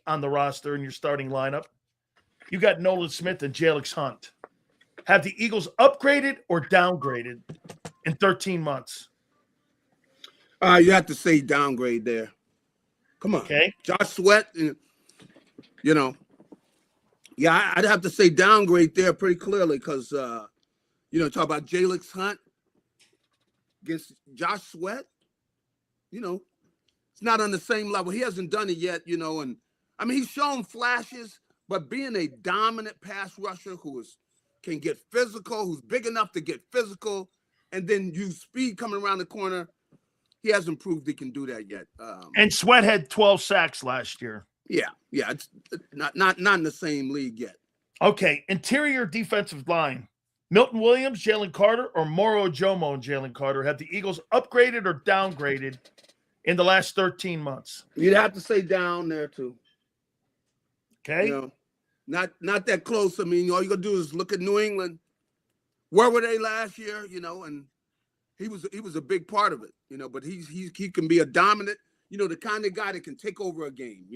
on the roster in your starting lineup. You got Nolan Smith and Jalix Hunt. Have the Eagles upgraded or downgraded in 13 months? You have to say downgrade there. Come on. Okay. Josh Sweat, you know. Yeah, I'd have to say downgrade there pretty clearly because, talk about Jalix Hunt against Josh Sweat. It's not on the same level. He hasn't done it yet, and I mean, he's shown flashes, but being a dominant pass rusher who can get physical, who's big enough to get physical, and then use speed coming around the corner, he hasn't proved he can do that yet. And Sweat had 12 sacks last year. Yeah, it's not in the same league yet. Okay, interior defensive line. Milton Williams, Jalen Carter, or Moro Jomo and Jalen Carter, have the Eagles upgraded or downgraded in the last 13 months? You'd have to say down there too. Okay. Not that close. I mean, all you gotta do is look at New England. Where were they last year? And he was a big part of it. But he can be a dominant. The kind of guy that can take over a game.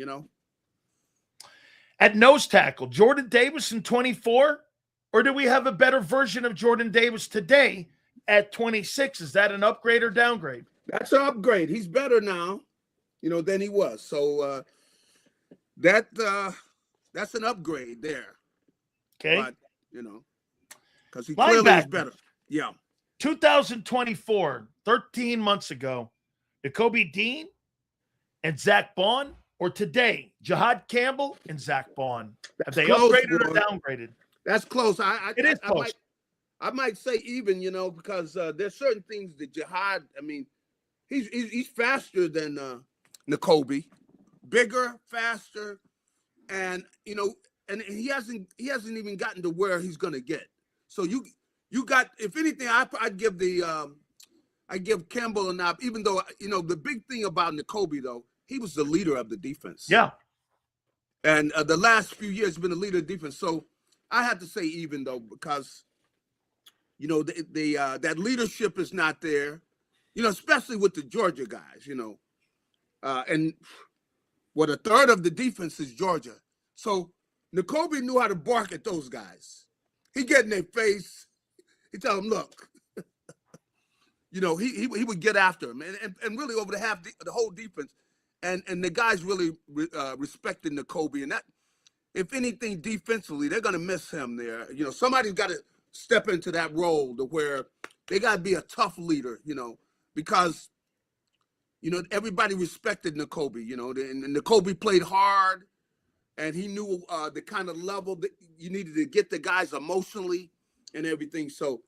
At nose tackle, Jordan Davis in 24, or do we have a better version of Jordan Davis today at 26? Is that an upgrade or downgrade? That's an upgrade. He's better now, than he was. So that's an upgrade there. Okay. But, because he clearly is better. Yeah. 2024, 13 months ago, Nakobe Dean and Zach Baun, or today, Jahad Campbell and Zach Baun? Have they upgraded or downgraded? That's close. It is close. I might say even, because there's certain things that Jahad, I mean, he's faster than Nakobe, bigger, faster, and and he hasn't even gotten to where he's gonna get. So you got, if anything, I'd give Campbell a nod, even though the big thing about Nakobe though, he was the leader of the defense. Yeah. And the last few years been the leader of defense. So I have to say even though, because that leadership is not there, especially with the Georgia guys, and a third of the defense is Georgia. So Nakobe knew how to bark at those guys. He get in their face. He tell them, look, he would get after him, and really over the whole defense, and the guys really respected Nakobe, and that, if anything, defensively they're gonna miss him there. Somebody's got to step into that role to where they got to be a tough leader, because everybody respected Nakobe, and Nakobe played hard, and he knew the kind of level that you needed to get the guys emotionally and everything. So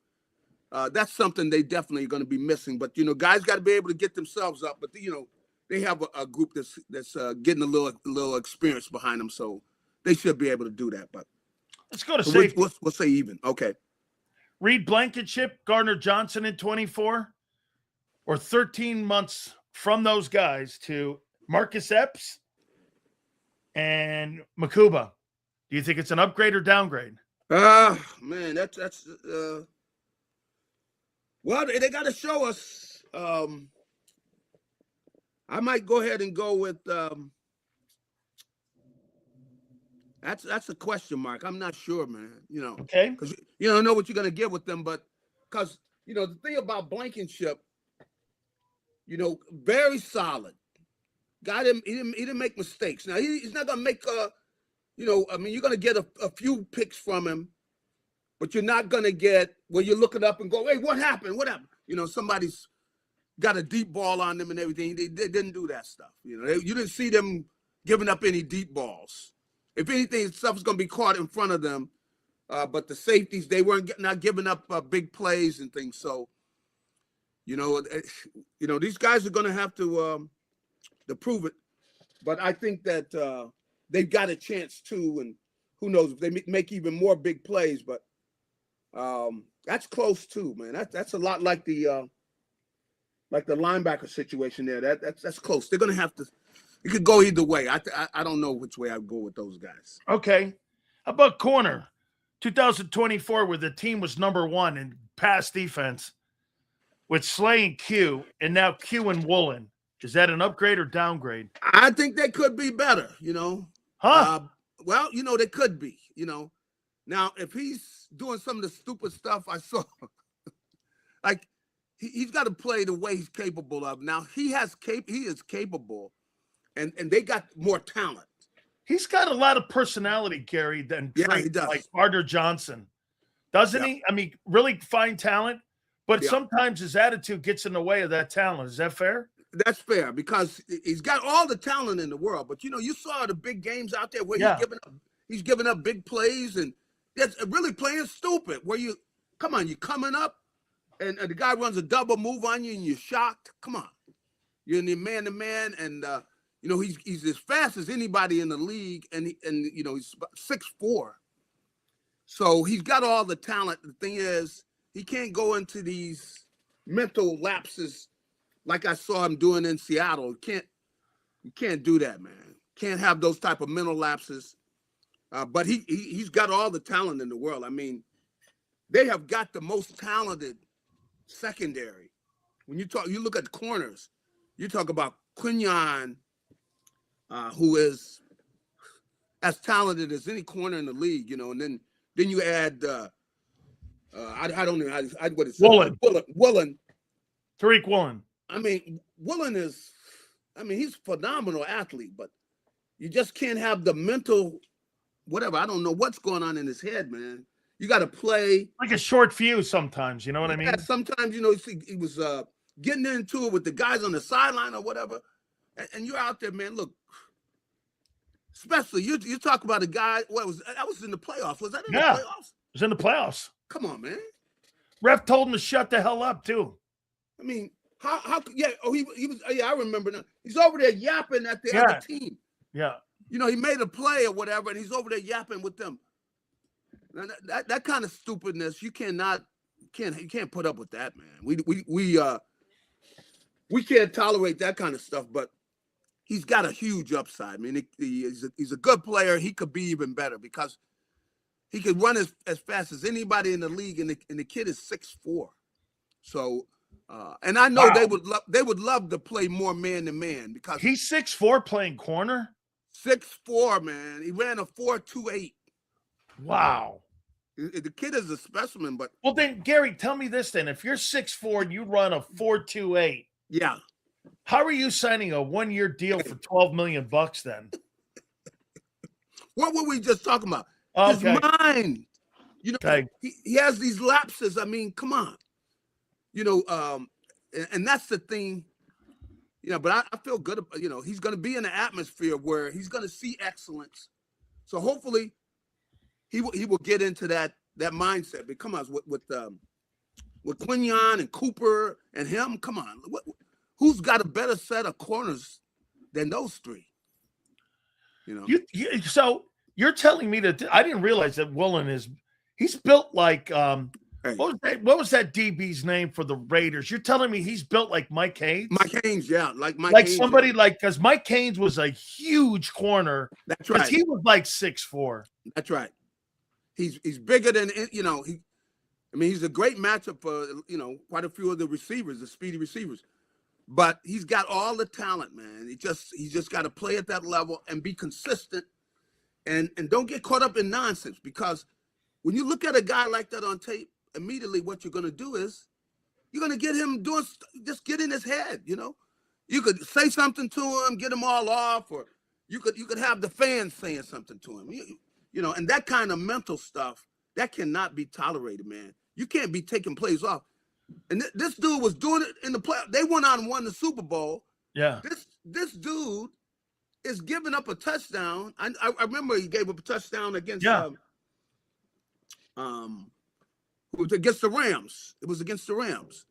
that's something they definitely are going to be missing. But guys got to be able to get themselves up. But they have a group that's getting a little experience behind them, so they should be able to do that. But let's go to safety. We'll say even. Okay. Reed Blankenship, Gardner Johnson in 24, or 13 months from those guys to Marcus Epps and Makuba. Do you think it's an upgrade or downgrade? Man, that's well, they got to show us. I might go ahead and go with that's a question mark. I'm not sure, man. Okay, because you don't know what you're gonna get with them, but because the thing about Blankenship, very solid. Got him. He didn't make mistakes. Now he's not gonna make you're gonna get a few picks from him, but you're not gonna get where you're looking up and go, hey, what happened? What happened? Somebody's got a deep ball on them and everything. They didn't do that stuff. You didn't see them giving up any deep balls. If anything, stuff is gonna be caught in front of them. But the safeties, they weren't not giving up big plays and things. So, these guys are gonna have to prove it. But I think that they've got a chance too, and who knows if they make even more big plays. But that's close too, man. That's a lot like the linebacker situation there. That's close. They're gonna have to. It could go either way. I don't know which way I'd go with those guys. Okay. How about corner? 2024, where the team was number one in pass defense with Slay and Q, and now Q and Woolen. Is that an upgrade or downgrade? I think they could be better, Huh? Well, they could be. Now if he's doing some of the stupid stuff I saw, like he's got to play the way he's capable of. Now he is capable, and they got more talent. He's got a lot of personality, Gary, than Yeah, traits he does. like Carter Johnson. Doesn't he? I mean, really fine talent, but sometimes his attitude gets in the way of that talent. Is that fair? That's fair because he's got all the talent in the world. But you saw the big games out there where he's giving up big plays and that's really playing stupid. Where you're coming up and the guy runs a double move on you and you're shocked. Come on, you're in the man to man and he's as fast as anybody in the league and he's 6'4". So he's got all the talent. The thing is, he can't go into these mental lapses like I saw him doing in Seattle. You can't do that, man. Can't have those type of mental lapses. But he's got all the talent in the world. I mean, they have got the most talented secondary. When you look at the corners, you talk about Quinyon, who is as talented as any corner in the league, and then you add I don't know what it's Woolen. Woolen. Tariq Woolen. I mean, Woolen he's a phenomenal athlete, but you just can't have the mental whatever. I don't know what's going on in his head, man. You got to play like a short fuse sometimes. You know what I mean? Sometimes, he was getting into it with the guys on the sideline or whatever. And you're out there, man. Look, especially you talk about a guy. That was in the playoffs. Was that in the playoffs? It was in the playoffs. Come on, man. Ref told him to shut the hell up too. I mean, how? Yeah. Oh, he was. Yeah, I remember now. He's over there yapping at the other team. Yeah. He made a play or whatever, and he's over there yapping with them. Now, that kind of stupidness, you can't put up with that, man. We can't tolerate that kind of stuff. But he's got a huge upside. I mean, he's a good player. He could be even better because he could run as fast as anybody in the league, and the kid is 6'4". So, and I know they would love to play more man to man because he's 6'4" playing corner. 6'4", man. He ran a 4.28. Wow. The kid is a specimen, but well, then Gary, tell me this: then, if you're 6'4" and you run a 4.28, yeah, how are you signing a 1-year deal for $12 million then? What were we just talking about? Okay. His mind. He has these lapses. I mean, come on. And that's the thing. But I feel good. He's going to be in an atmosphere where he's going to see excellence. So hopefully, he will get into that mindset. But come on, with Quinyon and Cooper and him, come on, who's got a better set of corners than those three? So you're telling me that I didn't realize that Woolen he's built like what was that DB's name for the Raiders? You're telling me he's built like Mike Haynes? Mike Haynes, yeah, like Mike. Like Haynes, somebody yeah. because Mike Haynes was a huge corner. That's right. He was like 6'4". That's right. He's bigger than he's a great matchup for quite a few of the receivers, the speedy receivers. But he's got all the talent, man. He's just got to play at that level and be consistent, and don't get caught up in nonsense. Because when you look at a guy like that on tape, immediately what you're going to do is you're going to get him just get in his head. You could say something to him, get him all off, or you could have the fans saying something to him. And that kind of mental stuff that cannot be tolerated, man. You can't be taking plays off. And this dude was doing it in the playoffs. They went on and won the Super Bowl. Yeah. This dude is giving up a touchdown. I remember he gave up a touchdown against it was against the Rams. It was against the Rams,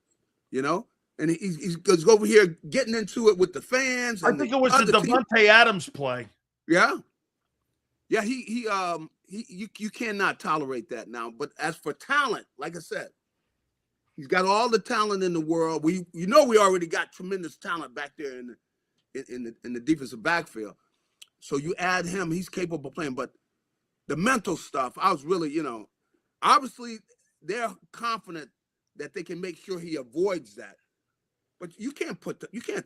And he goes over here getting into it with the fans. I think it was the Devontae Adams play. Yeah. Yeah, you cannot tolerate that now. But as for talent, like I said, he's got all the talent in the world. We already got tremendous talent back there in the defensive backfield. So you add him, he's capable of playing. But the mental stuff, I was really, obviously they're confident that they can make sure he avoids that. But you can't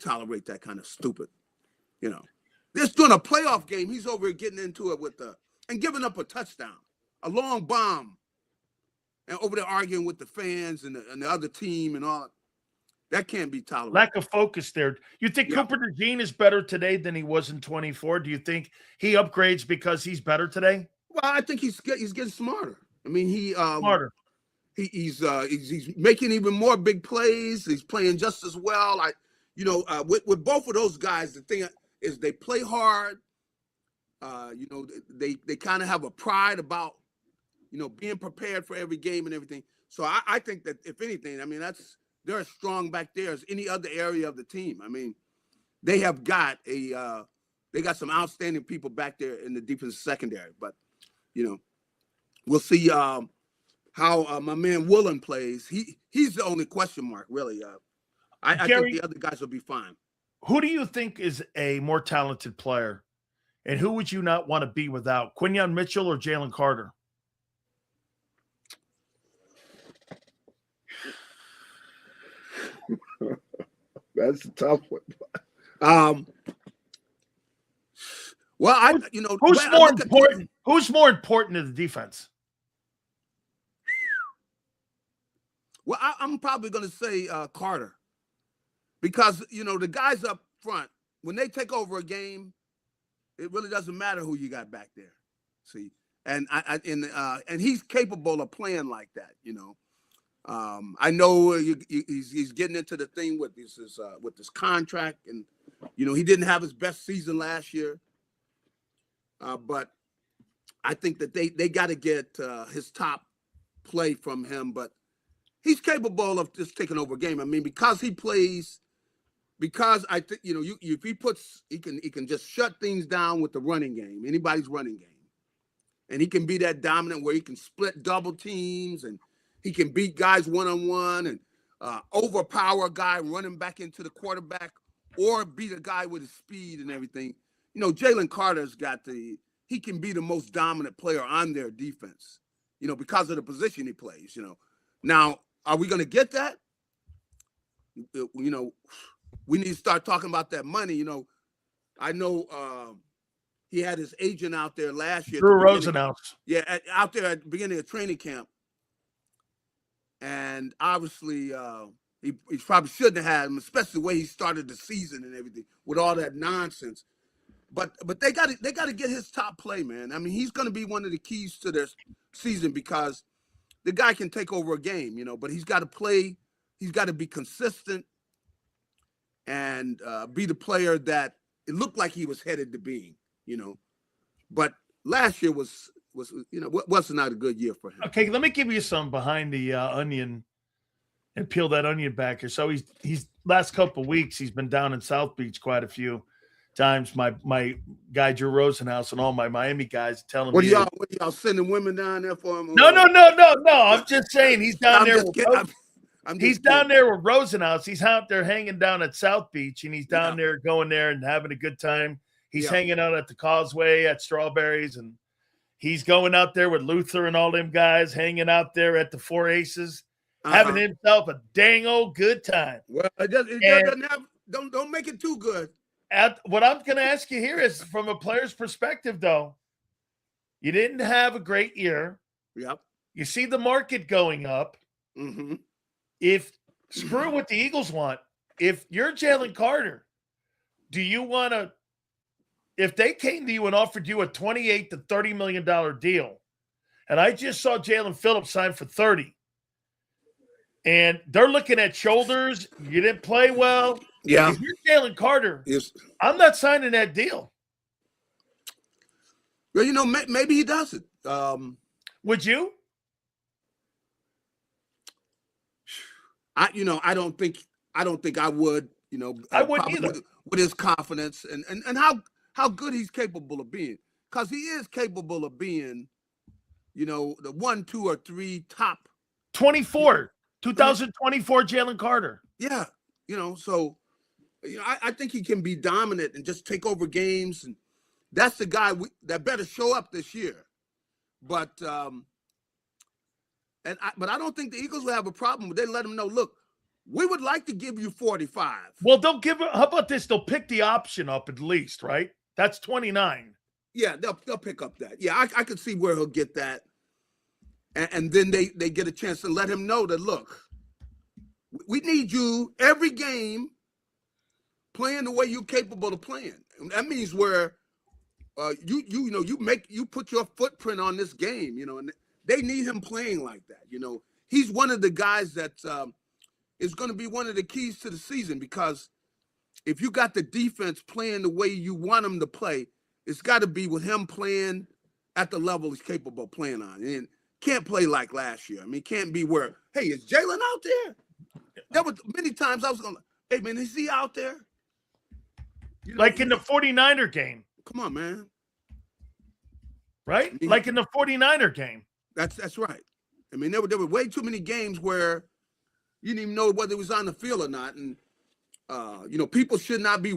tolerate that kind of stupid, This during a playoff game, he's over here getting into it and giving up a touchdown, a long bomb, and over there arguing with the fans and the other team and all. That can't be tolerated. Lack of focus there. You think Cooper DeJean is better today than he was in 24? Do you think he upgrades because he's better today? Well, I think he's getting smarter. I mean, Smarter. He's making even more big plays. He's playing just as well. With both of those guys, the thing is they play hard. They kind of have a pride about being prepared for every game and everything. So I think that if anything, I mean they're as strong back there as any other area of the team. I mean, they have got some outstanding people back there in the defensive secondary. But we'll see how my man Woolen plays. He's the only question mark, really. I Garry, think the other guys will be fine. Who do you think is a more talented player, and who would you not want to be without? Quinyon Mitchell or Jalen Carter? That's a tough one. Who's more important? Who's more important to the defense? Well, I'm probably going to say Carter, because the guys up front, when they take over a game, it really doesn't matter who you got back there. See, and he's capable of playing like that. I know he's getting into the thing with this contract, and he didn't have his best season last year. But I think that they got to get his top play from him. But he's capable of just taking over a game. I mean, because he plays, because I think if he can just shut things down with the running game, anybody's running game, and he can be that dominant where he can split double teams and he can beat guys one-on-one and overpower a guy running back into the quarterback, or beat a guy with his speed and everything. Jalen Carter's he can be the most dominant player on their defense, because of the position he plays, Now, are we going to get that? We need to start talking about that money. I know he had his agent out there last year. Drew Rosenhaus. Yeah, out there at the beginning of training camp. And obviously, he probably shouldn't have had him, especially the way he started the season and everything with all that nonsense. But they got to get his top play, man. I mean, he's going to be one of the keys to their season, because the guy can take over a game, but he's got to play. He's got to be consistent and be the player that it looked like he was headed to being, But last year wasn't not a good year for him. Okay, let me give you some behind the onion and peel that onion back here. So he's last couple of weeks he's been down in South Beach quite a few times. My guy Drew Rosenhaus and all my Miami guys telling me. What are y'all sending women down there for him? No. I'm just saying he's down there. He's down there with Rosenhaus. He's out there hanging down at South Beach, and he's down there going there and having a good time. He's hanging out at the Causeway at Strawberries, and he's going out there with Luther and all them guys, hanging out there at the Four Aces, having himself a dang old good time. Well, don't make it too good. What I'm going to ask you here is, from a player's perspective, though, you didn't have a great year. Yep. You see the market going up. Mm-hmm. Screw what the Eagles want. If you're Jalen Carter, do you want to, if they came to you and offered you a $28 to $30 million deal, and I just saw Jalen Phillips sign for 30, and they're looking at shoulders, you didn't play well. Yeah. If you're Jalen Carter, I'm not signing that deal. Well, maybe he doesn't. Would you? I don't think I would. I wouldn't either. With his confidence and how good he's capable of being, because he is capable of being, the 1, 2, or 3 top. 2024 Jalen Carter. Yeah, so I think he can be dominant and just take over games, and that's the guy that better show up this year. But I don't think the Eagles will have a problem. They let him know, look, we would like to give you 45. Well, how about this? They'll pick the option up at least, right? That's 29. Yeah, they'll pick up that. Yeah, I can see where he'll get that. And then they get a chance to let him know that, look, we need you every game playing the way you're capable of playing. And that means where you put your footprint on this game, and they need him playing like that. He's one of the guys that is going to be one of the keys to the season, because if you got the defense playing the way you want them to play, it's got to be with him playing at the level he's capable of playing on. And can't play like last year. I mean, can't be where, hey, is Jalen out there? There was many times I was going, hey, man, is he out there? Like in the 49er game. Come on, man. Right? Like in the 49er game. That's right. I mean, there were way too many games where you didn't even know whether it was on the field or not. And, people should not be